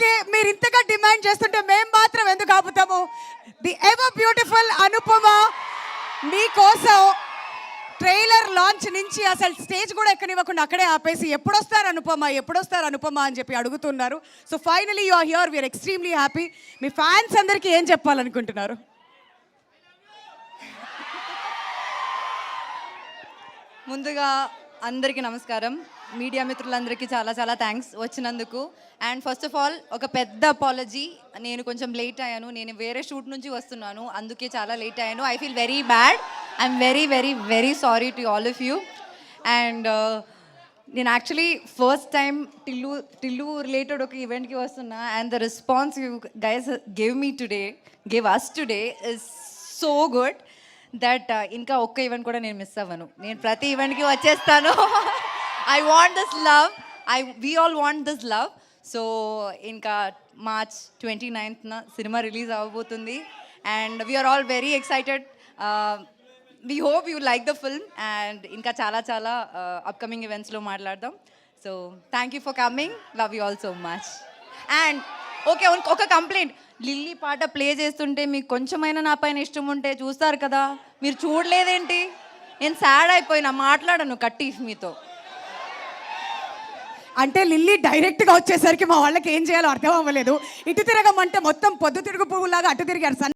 Okay, మీరు ఇంతగా demand చేస్తుంటే మేము మాత్రం ఎందుకు ఆపుతాము? ది ఎవర్ బ్యూటిఫుల్ అనుపమ మీకోసం ట్రైలర్ లాంచ్ నుంచి అసలు స్టేజ్ కూడా ఎక్కనివ్వకుండా అక్కడే ఆపేసి ఎప్పుడొస్తారు అనుపమ అని చెప్పి అడుగుతున్నారు. So finally you are here, we're extremely happy. మీ ఫ్యాన్స్ అందరికీ ఏం చెప్పాలనుకుంటున్నారు? ముందుగా అందరికీ నమస్కారం. మీడియా మిత్రులందరికీ చాలా చాలా థ్యాంక్స్ వచ్చినందుకు. అండ్ ఫస్ట్ ఆఫ్ ఆల్ ఒక పెద్ద అపాలజీ, నేను కొంచెం లేట్ అయ్యాను. నేను వేరే షూట్ నుంచి వస్తున్నాను, అందుకే చాలా లేట్ అయ్యాను. I feel very bad. I'm very very very sorry to all of you. And నేను actually first time Tillu related ఒక ఈవెంట్కి వస్తున్నా. And the response you guys gave us today is so good that ఇంకా ఒక్క event కూడా నేను miss అవ్వను. నేను ప్రతి ఈవెంట్కి వచ్చేస్తాను. I want this love, we all want this love. So ఇంకా మార్చ్ 29th సినిమా రిలీజ్ అవ్వబోతుంది. And we're all very excited. We hope you like the film. And ఇంకా చాలా చాలా అప్కమింగ్ ఈవెంట్స్లో మాట్లాడదాం. So thank you for coming, love you all so much. And okay, ఒక complaint, Lilly పాట play చేస్తుంటే మీకు కొంచెమైనా నా పైన ఇష్టం ఉంటే చూస్తారు కదా, మీరు చూడలేదేంటి? నేను సాడ్ అయిపోయినా, మాట్లాడను కట్టి మీతో. అంటే లిల్లీ డైరెక్ట్గా వచ్చేసరికి మా వాళ్ళకి ఏం చేయాలో అర్థం అవ్వలేదు. ఇటు తిరగమంటే మొత్తం పొద్దు తిరుగు పువ్వులాగా అటు తిరిగారు.